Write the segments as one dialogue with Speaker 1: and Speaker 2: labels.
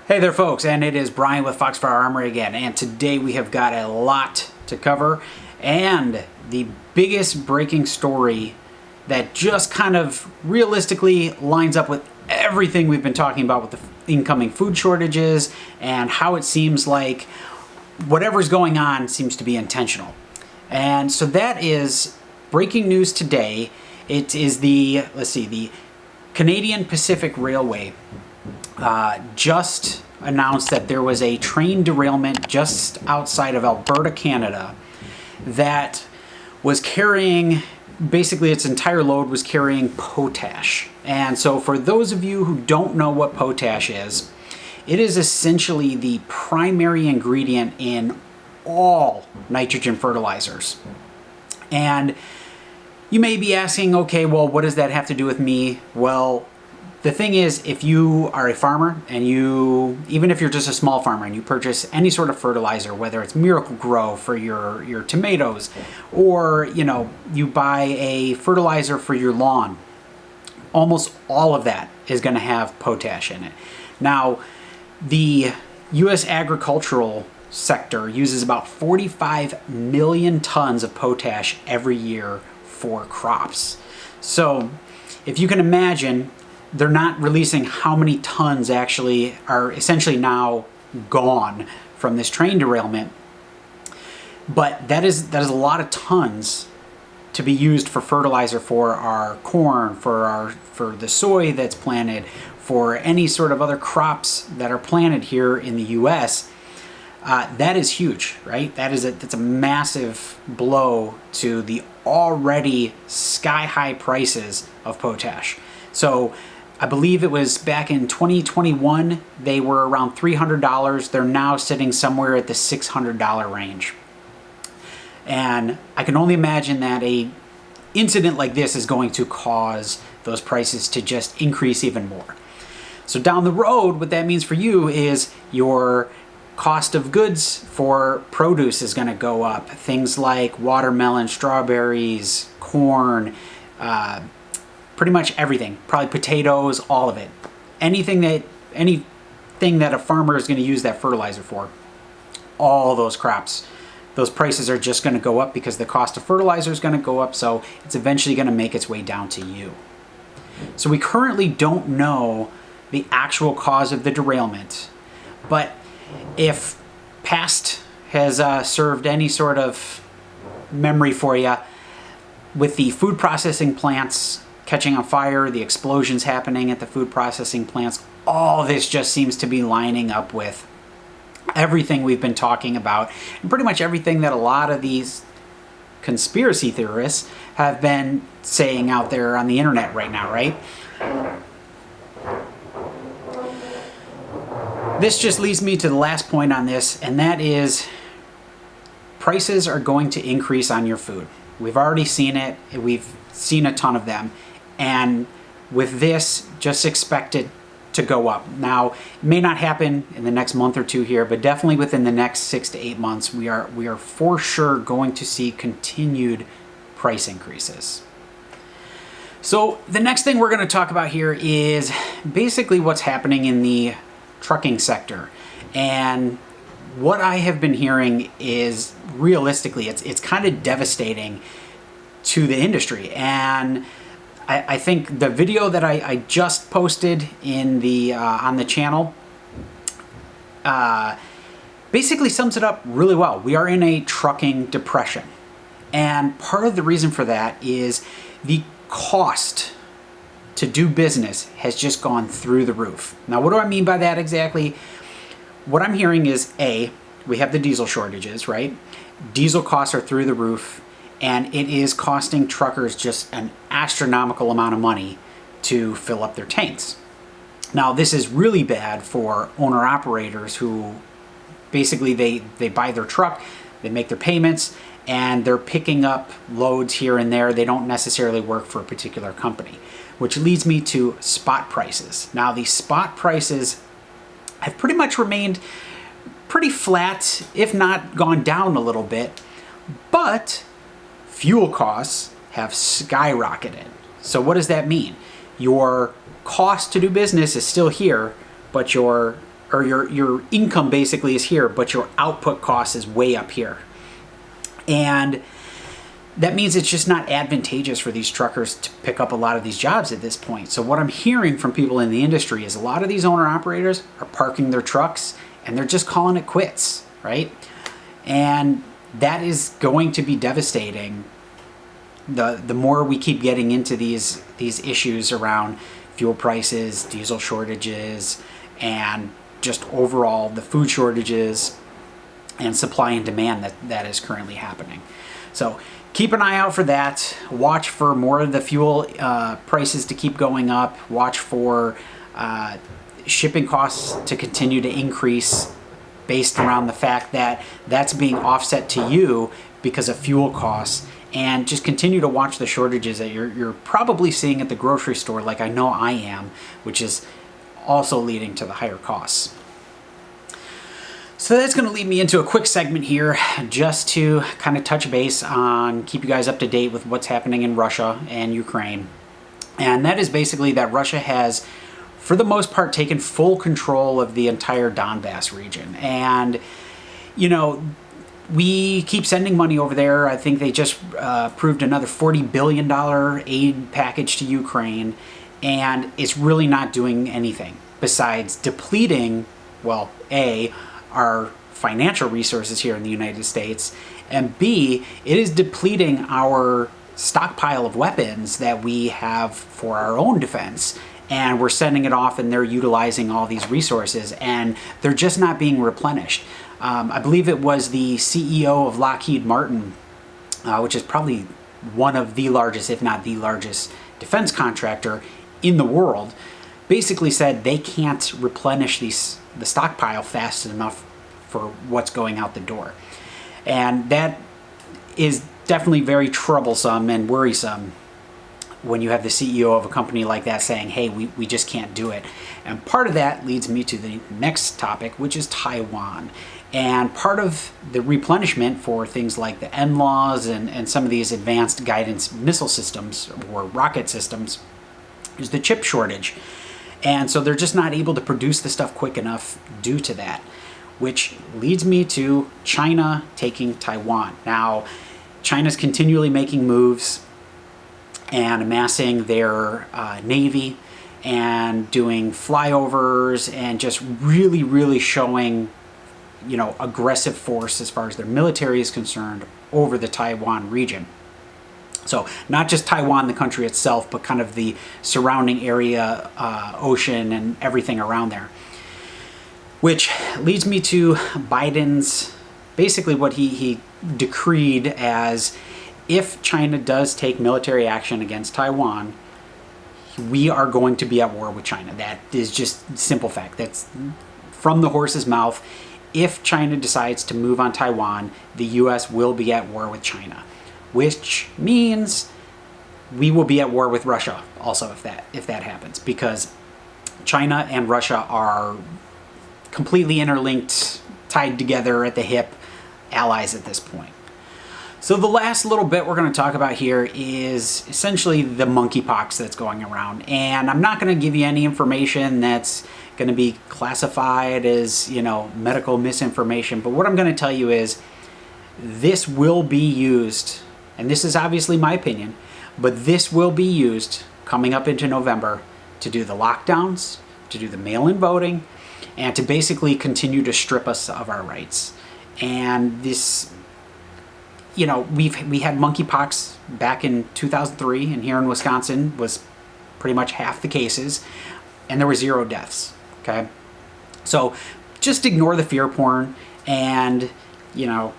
Speaker 1: Hey there folks, and it is Brian with Foxfire Armory again, and today we have got a lot to cover, and the biggest breaking story that just kind of realistically lines up with everything we've been talking about with the incoming food shortages and how it seems like whatever's going on seems to be intentional. And so that is breaking news today. It is the Canadian Pacific Railway just announced that there was a train derailment just outside of Alberta, Canada, that was carrying, basically its entire load was carrying potash. And so for those of you who don't know what potash is, it is essentially the primary ingredient in all nitrogen fertilizers. And you may be asking, okay, well, what does that have to do with me? Well, the thing is, if you are a farmer and even if you're just a small farmer and you purchase any sort of fertilizer, whether it's Miracle Grow for your tomatoes, or you buy a fertilizer for your lawn, almost all of that is going to have potash in it. Now, the U.S. agricultural sector uses about 45 million tons of potash every year for crops. So if you can imagine, they're not releasing how many tons actually are essentially now gone from this train derailment. But that is a lot of tons to be used for fertilizer for our corn, for the soy that's planted, for any sort of other crops that are planted here in the U.S. That is huge, right? That's a massive blow to the already sky-high prices of potash. So I believe it was back in 2021, they were around $300. They're now sitting somewhere at the $600 range. And I can only imagine that a incident like this is going to cause those prices to just increase even more. So down the road, what that means for you is your cost of goods for produce is going to go up. Things like watermelon, strawberries, corn, pretty much everything, probably potatoes, all of it. Anything that a farmer is going to use that fertilizer for, all those crops, those prices are just going to go up because the cost of fertilizer is going to go up, so it's eventually going to make its way down to you. So we currently don't know the actual cause of the derailment, but if past has served any sort of memory for you, with the food processing plants catching on fire, the explosions happening at the food processing plants, all this just seems to be lining up with everything we've been talking about, and pretty much everything that a lot of these conspiracy theorists have been saying out there on the internet right now, right? This just leads me to the last point on this, and that is prices are going to increase on your food. We've already seen it. We've seen a ton of them. And with this, just expect it to go up. Now, it may not happen in the next month or two here, but definitely within the next 6 to 8 months, we are for sure going to see continued price increases. So the next thing we're going to talk about here is basically what's happening in the trucking sector. And what I have been hearing is, realistically, it's kind of devastating to the industry. And I think the video that I just posted in the on the channel basically sums it up really well. We are in a trucking depression. And part of the reason for that is the cost to do business has just gone through the roof. Now, what do I mean by that exactly? What I'm hearing is, A, we have the diesel shortages, right? Diesel costs are through the roof, and it is costing truckers just an astronomical amount of money to fill up their tanks. Now, this is really bad for owner-operators who basically they buy their truck, they make their payments, and they're picking up loads here and there. They don't necessarily work for a particular company, which leads me to spot prices. Now, the spot prices have pretty much remained pretty flat, if not gone down a little bit, but fuel costs have skyrocketed. So what does that mean? Your cost to do business is still here, but your or your income basically is here, but your output cost is way up here. And that means it's just not advantageous for these truckers to pick up a lot of these jobs at this point. So what I'm hearing from people in the industry is a lot of these owner-operators are parking their trucks and they're just calling it quits, right? And that is going to be devastating the more we keep getting into these issues around fuel prices, diesel shortages, and just overall the food shortages and supply and demand that is currently happening. So keep an eye out for that. Watch for more of the fuel prices to keep going up. Watch for shipping costs to continue to increase based around the fact that that's being offset to you because of fuel costs. And just continue to watch the shortages that you're probably seeing at the grocery store, like I know I am, which is also leading to the higher costs. So that's going to lead me into a quick segment here just to kind of touch base on, keep you guys up to date with what's happening in Russia and Ukraine. And that is basically that Russia has, for the most part, taken full control of the entire Donbass region. And, you know, we keep sending money over there. I think they just approved another $40 billion aid package to Ukraine, and it's really not doing anything besides depleting, well, A, our financial resources here in the United States, and B, it is depleting our stockpile of weapons that we have for our own defense. And we're sending it off and they're utilizing all these resources and they're just not being replenished. I believe it was the CEO of Lockheed Martin, which is probably one of the largest, if not the largest, defense contractor in the world, basically said they can't replenish the stockpile fast enough for what's going out the door. And that is definitely very troublesome and worrisome when you have the CEO of a company like that saying, hey, we just can't do it. And part of that leads me to the next topic, which is Taiwan. And part of the replenishment for things like the NLAWs and some of these advanced guidance missile systems or rocket systems is the chip shortage. And so they're just not able to produce the stuff quick enough due to that, which leads me to China taking Taiwan. Now, China's continually making moves and amassing their navy and doing flyovers and just really, really showing, you know, aggressive force as far as their military is concerned over the Taiwan region. So not just Taiwan, the country itself, but kind of the surrounding area, ocean and everything around there. Which leads me to Biden's, basically what he decreed as, if China does take military action against Taiwan, we are going to be at war with China. That is just simple fact. That's from the horse's mouth. If China decides to move on Taiwan, the U.S. will be at war with China, which means we will be at war with Russia also if that happens, because China and Russia are completely interlinked, tied together at the hip, allies at this point. So the last little bit we're going to talk about here is essentially the monkeypox that's going around. And I'm not going to give you any information that's going to be classified as, you know, medical misinformation. But what I'm going to tell you is this will be used, and this is obviously my opinion, but this will be used coming up into November to do the lockdowns, to do the mail-in voting, and to basically continue to strip us of our rights. And this, you know, we had monkeypox back in 2003, and here in Wisconsin was pretty much half the cases, and there were 0 deaths, okay? So just ignore the fear porn and, you know,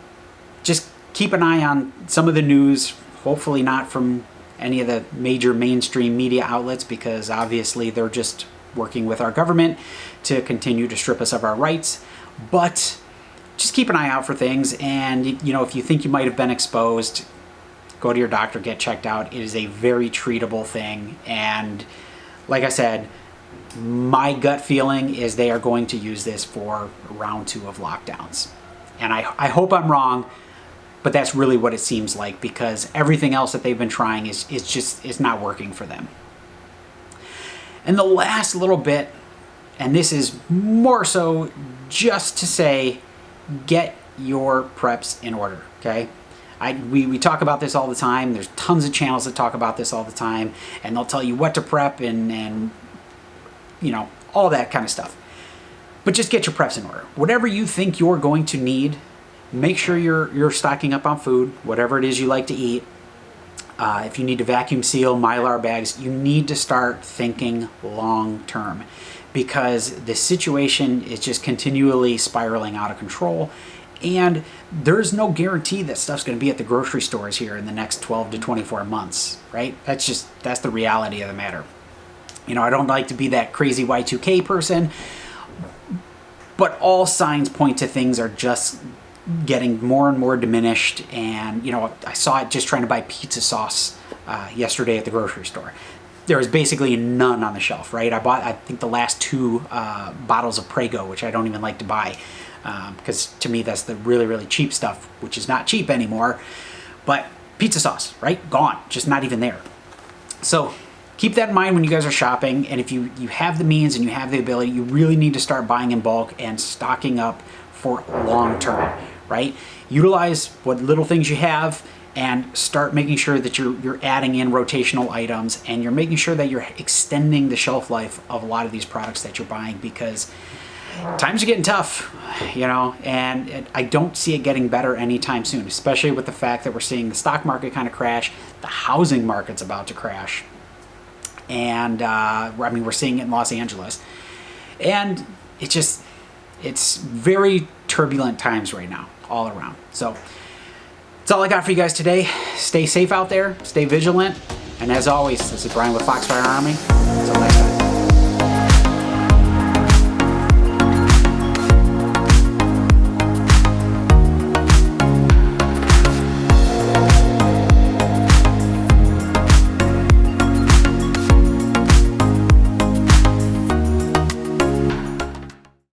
Speaker 1: just keep an eye on some of the news, hopefully not from any of the major mainstream media outlets, because obviously they're just working with our government to continue to strip us of our rights. But just keep an eye out for things, and, you know, if you think you might have been exposed, go to your doctor, get checked out. It is a very treatable thing, and like I said, my gut feeling is they are going to use this for round 2 of lockdowns. And I hope I'm wrong, but that's really what it seems like, because everything else that they've been trying is not working for them. And the last little bit And this is more so just to say, get your preps in order, okay? We talk about this all the time. There's tons of channels that talk about this all the time, and they'll tell you what to prep and you know, all that kind of stuff. But just get your preps in order. Whatever you think you're going to need, make sure you're stocking up on food, whatever it is you like to eat. If you need to vacuum seal Mylar bags, you need to start thinking long term, because the situation is just continually spiraling out of control, and there's no guarantee that stuff's going to be at the grocery stores here in the next 12 to 24 months, right? That's the reality of the matter. You know, I don't like to be that crazy Y2K person, but all signs point to things are just getting more and more diminished. And, you know, I saw it just trying to buy pizza sauce yesterday at the grocery store. There was basically none on the shelf, right? I bought, I think, the last 2 bottles of Prego, which I don't even like to buy, because to me that's the really, really cheap stuff, which is not cheap anymore. But pizza sauce, right? Gone, just not even there. So keep that in mind when you guys are shopping, and if you have the means and you have the ability, you really need to start buying in bulk and stocking up for long term, right? Utilize what little things you have and start making sure that you're adding in rotational items, and you're making sure that you're extending the shelf life of a lot of these products that you're buying, because times are getting tough, you know, and I don't see it getting better anytime soon, especially with the fact that we're seeing the stock market kind of crash, the housing market's about to crash. And I mean, we're seeing it in Los Angeles, and it's very turbulent times right now all around. So that's all I got for you guys today. Stay safe out there, stay vigilant, and as always, this is Brian with Foxfire Army. Until next time.